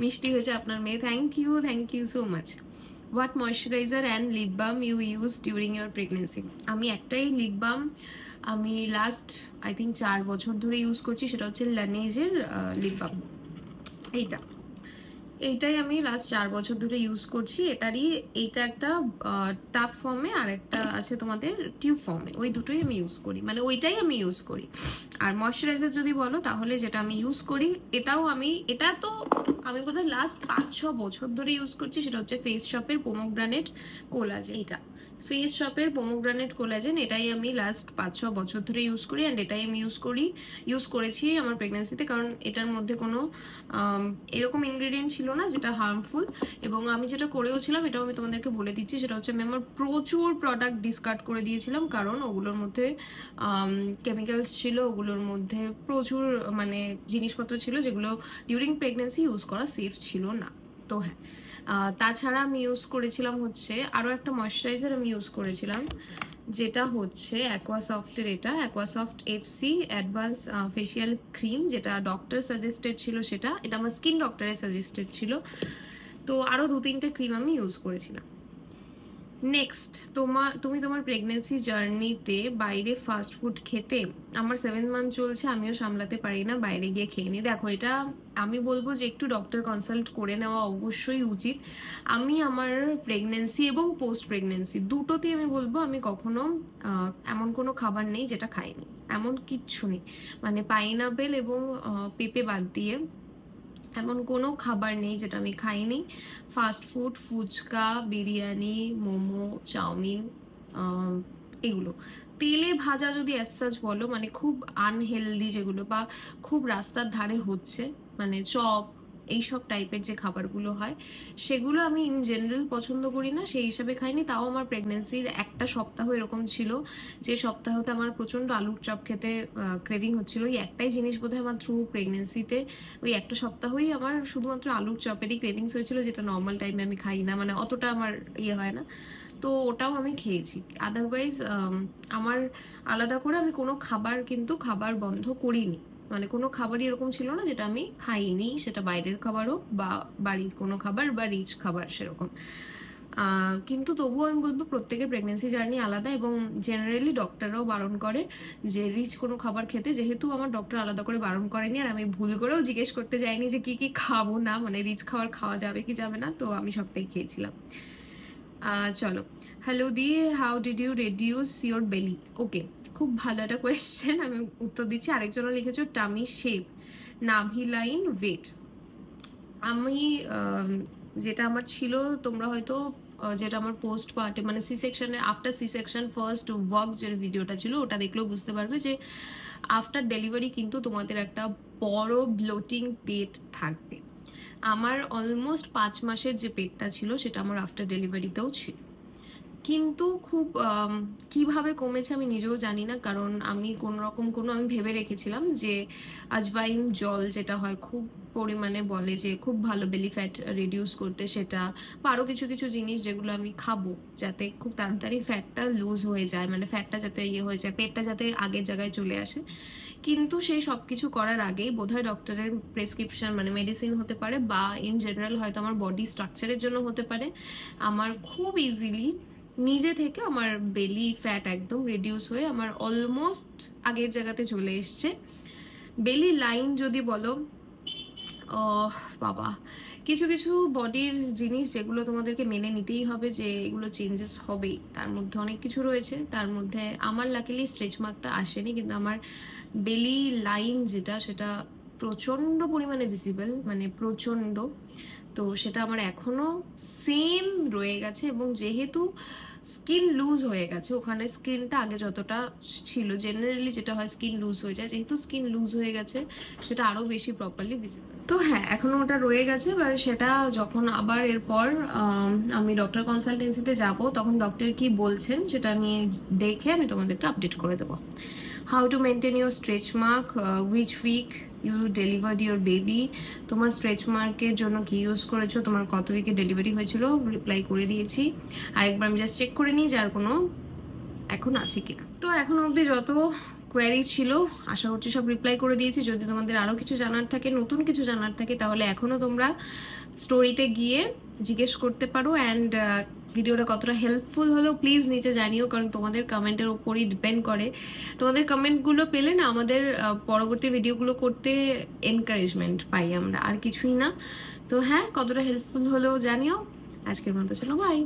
মিষ্টি হয়েছে আপনার মেয়ে, thank you so much. What moisturiser and lip balm you use during your pregnancy? আমি একটাই লিপ বাম আমি লাস্ট আই থিঙ্ক 4 বছর ধরে ইউজ করছি, সেটা হচ্ছে লানেজের লিপ বাম। এইটাই আমি লাস্ট 4 বছর ধরে ইউজ করছি। এইটা একটা টাফ ফর্মে, আর একটা আছে তোমাদের টিউব ফর্মে, ওই দুটোই আমি ইউজ করি, মানে ওইটাই আমি ইউজ করি। আর ময়শ্চারাইজার যদি বলো তাহলে যেটা আমি ইউজ করি, এটা তো আমি বোধহয় লাস্ট 5-6 বছর ধরে ইউজ করছি, সেটা হচ্ছে ফেস শপের পোমোগ্রানেট কোলাজেন। এটা ফেস শপের পোমোগ্রানেট কোলাজেন, এটাই আমি লাস্ট 5-6 বছর ধরে ইউজ করি, অ্যান্ড এটাই আমি ইউজ করেছি আমার প্রেগনেন্সিতে, কারণ এটার মধ্যে কোনো এরকম ইনগ্রেডিয়েন্ট ছিল না যেটা হার্মফুল। এবং আমি যেটা করেও ছিলাম, এটাও আমি তোমাদেরকে বলে দিচ্ছি, সেটা হচ্ছে আমি আমার প্রচুর প্রোডাক্ট ডিসকার্ড করে দিয়েছিলাম, কারণ ওগুলোর মধ্যে কেমিক্যালস ছিল, ওগুলোর মধ্যে প্রচুর মানে জিনিসপত্র ছিল যেগুলো ডিউরিং প্রেগনেন্সি ইউজ করা সেফ ছিল না। তো হ্যাঁ, তাছাড়া আমি ইউজ করেছিলাম হচ্ছে আরও একটা ময়শ্চারাইজার আমি ইউজ করেছিলাম, যেটা হচ্ছে অ্যাকোয়াসফটের, এটা অ্যাকোয়াসফট এফসি অ্যাডভান্স ফেশিয়াল ক্রিম, যেটা ডক্টর সাজেস্টেড ছিল, এটা আমার স্কিন ডক্টরের সাজেস্টেড ছিল। তো আরও 2-3টে ক্রিম আমি ইউজ করেছিলাম। নেক্সট, তুমি তোমার প্রেগনেন্সি জার্নিতে বাইরে ফাস্ট ফুড খেতে? আমার 7 মান্থ চলছে, আমিও সামলাতে পারি না বাইরে গিয়ে খেয়ে নিই। দেখো, এটা আমি বলবো যে একটু ডক্টর কনসাল্ট করে নেওয়া অবশ্যই উচিত। আমি আমার প্রেগনেন্সি এবং পোস্ট প্রেগনেন্সি দুটোতেই আমি বলবো আমি কখনো এমন কোনো খাবার নেই যেটা খাইনি, এমন কিচ্ছু নেই। মানে পাইনাপেল এবং পেঁপে বাদ দিয়ে এমন কোনো খাবার নেই যেটা আমি খাইনি। Fast food, fuchka, biryani, momo, chow mein, এগুলো তেলে ভাজা যদি অ্যাজ সাচ বলো, মানে খুব আনহেলদি যেগুলো, বা খুব রাস্তার ধারে হচ্ছে, মানে চপ এইসব টাইপের যে খাবারগুলো হয়, সেগুলো আমি ইন জেনারেল পছন্দ করি না, সেই হিসাবে খাইনি। তাও আমার প্রেগনেন্সির একটা সপ্তাহ এরকম ছিল যে সপ্তাহতে আমার প্রচণ্ড আলুর চপ খেতে ক্রেভিং হচ্ছিল। ওই একটাই জিনিস বোধহয় আমার থ্রু প্রেগনেন্সিতে, ওই একটা সপ্তাহই আমার শুধুমাত্র আলুর চপেরই ক্রেভিংস হয়েছিল, যেটা নর্মাল টাইমে আমি খাই না, মানে অতটা আমার হয় না। তো ওটাও আমি খেয়েছি। আদারওয়াইজ আমার আলাদা করে আমি কোনো খাবার বন্ধ করিনি, মানে কোনো খাবারই এরকম ছিল না যেটা আমি খাইনি, সেটা বাইরের খাবার হোক বা বাড়ির কোনো খাবার বা রিচ খাবার সেরকম। কিন্তু তবুও আমি বলবো প্রত্যেকের প্রেগনেন্সি জার্নি আলাদা, এবং জেনারেলি ডক্টররাও বারণ করে যে রিচ কোনো খাবার খেতে, যেহেতু আমার ডক্টর আলাদা করে বারণ করেনি, আর আমি ভুল করেও জিজ্ঞেস করতে যাইনি যে কি কি খাবো না, মানে রিচ খাবার খাওয়া যাবে কি যাবে না, তো আমি সবটাই খেয়েছিলাম। চলো, হ্যালো দি, how did you reduce your belly? Okay, খুব ভালো একটা কোয়েশ্চেন, আমি উত্তর দিচ্ছি। আরেকজনও লিখেছো টামি শেপ, নাভি লাইন, ওয়েট। আমি যেটা আমার ছিল, তোমরা হয়তো যেটা আমার পোস্ট পার্টে, মানে সি সেকশনের after C section first work যে ভিডিওটা ছিল, ওটা দেখলেও বুঝতে পারবে যে আফটার ডেলিভারি কিন্তু তোমাদের একটা বড় ব্লোটিং পেট থাকবে। আমার অলমোস্ট 5 মাসের যে পেটটা ছিল, সেটা আমার আফটার ডেলিভারিতেও ছিল, কিন্তু খুব কিভাবে কমেছে আমি নিজেও জানি না, কারণ আমি আমি ভেবে রেখেছিলাম যে আজওয়াইন জল যেটা হয় খুব পরিমাণে বলে যে খুব ভালো বেলি ফ্যাট রিডিউস করতে, সেটা বা আরও কিছু কিছু জিনিস যেগুলো আমি খাবো যাতে খুব তাড়াতাড়ি ফ্যাটটা লুজ হয়ে যায়, মানে ফ্যাটটা যাতে হয়ে যায়, পেটটা যাতে আগের জায়গায় চলে আসে। কিন্তু সেই সব কিছু করার আগেই বোধহয় ডক্টরের প্রেসক্রিপশন, মানে মেডিসিন হতে পারে, বা ইন জেনারেল হয়তো আমার বডি স্ট্রাকচারের জন্য হতে পারে, আমার খুব ইজিলি নিজে থেকে আমার বেলি ফ্যাট একদম রিডিউস হয়ে আমার অলমোস্ট আগের জায়গাতে চলে এসছে। বেলি লাইন যদি বলো, বাবা, কিছু কিছু বডির জিনিস যেগুলো তোমাদেরকে মেনে নিতেই হবে যে এগুলো চেঞ্জেস হবেই, তার মধ্যে অনেক কিছু রয়েছে। তার মধ্যে আমার লাকিলি স্ট্রেচ মার্কটা আসেনি, কিন্তু আমার বেলি লাইন সেটা প্রচণ্ড পরিমাণে ভিজিবল, মানে প্রচণ্ড। তো সেটা আমার এখনো সেম রয়ে গেছে, এবং যেহেতু স্কিন লুজ হয়ে গেছে, ওখানে স্কিনটা আগে যতটা ছিল, জেনারেলি যেটা হয় স্কিন লুজ হয়ে যায়, যেহেতু স্কিন লুজ হয়ে গেছে সেটা আরও বেশি প্রপারলি ভিজিবল। তো হ্যাঁ, এখনো ওটা রয়ে গেছে, এবার সেটা যখন আবার এরপর আমি ডক্টর কনসালটেন্সিতে যাব, তখন ডক্টর কি বলছেন সেটা নিয়ে দেখে আমি তোমাদেরকে আপডেট করে দেবো। How to maintain your stretch mark, which week you delivered your baby? তোমার স্ট্রেচ মার্কের জন্য কি ইউজ করেছো, তোমার কত উইকে ডেলিভারি হয়েছিল? রিপ্লাই করে দিয়েছি। আরেকবার আমি জাস্ট চেক করে নিই যে আর কোনো এখন আছে কিনা। তো এখনো অবধি যত কোয়ারি ছিল, আশা করছি সব রিপ্লাই করে দিয়েছি। যদি তোমাদের আরও কিছু জানার থাকে, নতুন কিছু জানার থাকে, তাহলে এখনও তোমরা স্টোরিতে গিয়ে জিজ্ঞেস করতে পারো। অ্যান্ড ভিডিওটা কতটা হেল্পফুল হলো প্লিজ নিচে জানিও, কারণ তোমাদের কমেন্টের ওপরই ডিপেন্ড করে। তোমাদের কমেন্টগুলো পেলে না আমাদের পরবর্তী ভিডিওগুলো করতে এনকারেজমেন্ট পাই আমরা, আর কিছুই না। তো হ্যাঁ, কতটা হেল্পফুল হলো জানিও। আজকের মতো চলো, বাই।